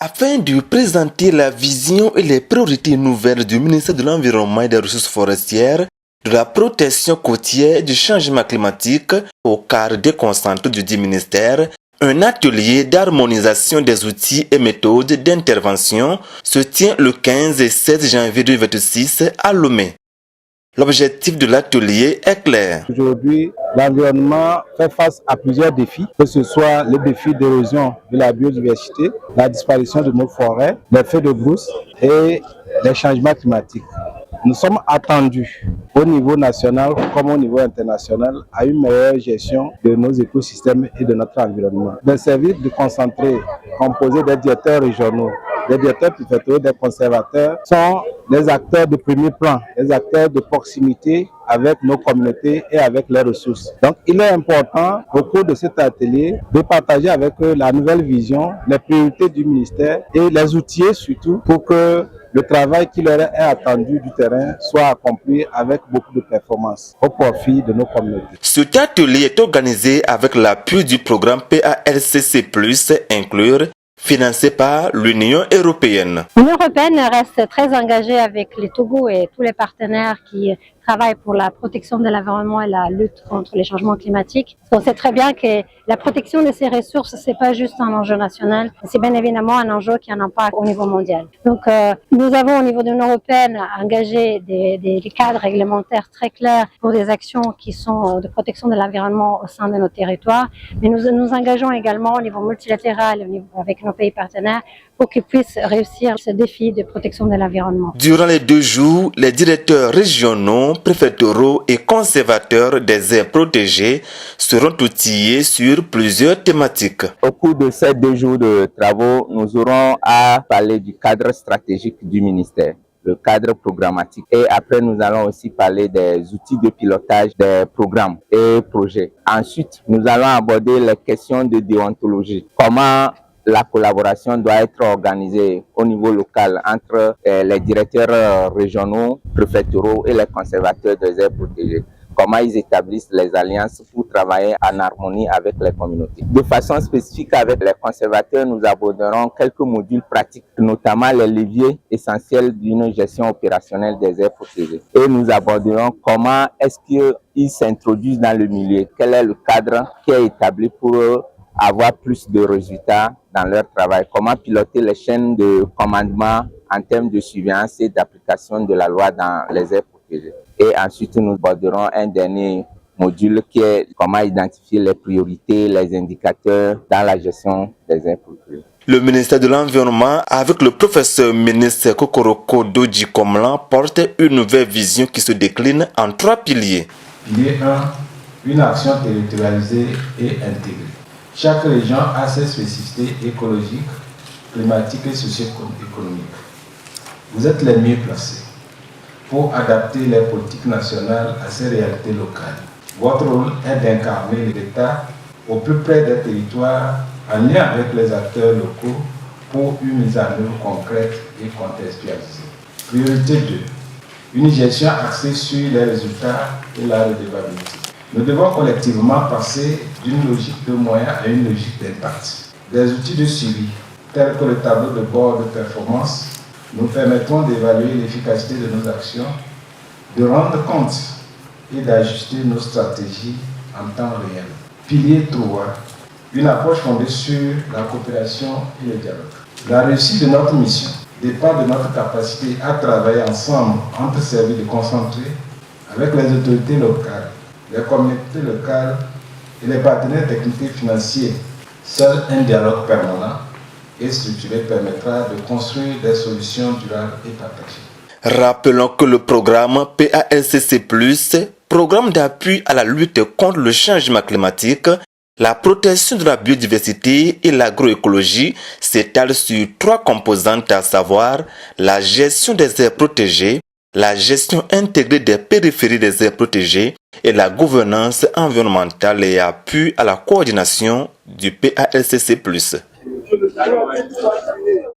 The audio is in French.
Afin de présenter la vision et les priorités nouvelles du ministère de l'Environnement et des Ressources forestières, de la protection côtière et du changement climatique au cadre déconcentré du dit ministère, un atelier d'harmonisation des outils et méthodes d'intervention se tient le 15 et 16 janvier 2026 à Lomé. L'objectif de l'atelier est clair. Aujourd'hui, l'environnement fait face à plusieurs défis, que ce soit le défi d'érosion de la biodiversité, la disparition de nos forêts, les feux de brousse et les changements climatiques. Nous sommes attendus au niveau national comme au niveau international à une meilleure gestion de nos écosystèmes et de notre environnement. Des services déconcentrés composés des directeurs régionaux, des directeurs préfectoraux, des conservateurs sont des acteurs de premier plan, des acteurs de proximité avec nos communautés et avec les ressources. Donc il est important au cours de cet atelier de partager avec eux la nouvelle vision, les priorités du ministère et les outils surtout pour que le travail qui leur est attendu du terrain soit accompli avec beaucoup de performance au profit de nos communautés. Cet atelier est organisé avec l'appui du programme PALCC+, inclure, financé par l'Union européenne. L'Union européenne reste très engagée avec les Togo et tous les partenaires qui travaillent pour la protection de l'environnement et la lutte contre les changements climatiques. On sait très bien que la protection de ces ressources, c'est pas juste un enjeu national, c'est bien évidemment un enjeu qui a un impact au niveau mondial. Donc, nous avons au niveau de l'Union européenne engagé des cadres réglementaires très clairs pour des actions qui sont de protection de l'environnement au sein de nos territoires, mais nous nous engageons également au niveau multilatéral, avec nos pays partenaires, pour qu'ils puissent réussir ce défi de protection de l'environnement. Durant les 2 jours, les directeurs régionaux, préfectoraux et conservateurs des aires protégées seront outillés sur plusieurs thématiques. Au cours de ces 2 jours de travaux, nous aurons à parler du cadre stratégique du ministère, le cadre programmatique. Et après, nous allons aussi parler des outils de pilotage des programmes et projets. Ensuite, nous allons aborder les questions de déontologie. Comment la collaboration doit être organisée au niveau local entre les directeurs régionaux, préfectoraux et les conservateurs des aires protégées. Comment ils établissent les alliances pour travailler en harmonie avec les communautés. De façon spécifique avec les conservateurs, nous aborderons quelques modules pratiques, notamment les leviers essentiels d'une gestion opérationnelle des aires protégées. Et nous aborderons comment est-ce qu'ils s'introduisent dans le milieu, quel est le cadre qui est établi pour avoir plus de résultats dans leur travail, comment piloter les chaînes de commandement en termes de surveillance et d'application de la loi dans les aires protégées. Et ensuite, nous aborderons un dernier module qui est comment identifier les priorités, les indicateurs dans la gestion des aires protégées. Le ministère de l'Environnement, avec le professeur ministre Kokoroko Doji Komlan, porte une nouvelle vision qui se décline en 3 piliers. Pilier 1, une action territorialisée et intégrée. Chaque région a ses spécificités écologiques, climatiques et socio-économiques. Vous êtes les mieux placés pour adapter les politiques nationales à ces réalités locales. Votre rôle est d'incarner l'État au plus près des territoires en lien avec les acteurs locaux pour une mise en œuvre concrète et contextualisée. Priorité 2. Une gestion axée sur les résultats et la redevabilité. Nous devons collectivement passer d'une logique de moyens à une logique d'impact. Des outils de suivi, tels que le tableau de bord de performance, nous permettront d'évaluer l'efficacité de nos actions, de rendre compte et d'ajuster nos stratégies en temps réel. Pilier 3, une approche fondée sur la coopération et le dialogue. La réussite de notre mission dépend de notre capacité à travailler ensemble entre services déconcentrés avec les autorités locales, les communautés locales et les partenaires techniques et financiers. Seul un dialogue permanent et structuré permettra de construire des solutions durables et partagées. Rappelons que le programme PALCC+, programme d'appui à la lutte contre le changement climatique, la protection de la biodiversité et l'agroécologie, s'étale sur 3 composantes, à savoir la gestion des aires protégées, la gestion intégrée des périphéries des aires protégées et la gouvernance environnementale et appui à la coordination du PALCC+.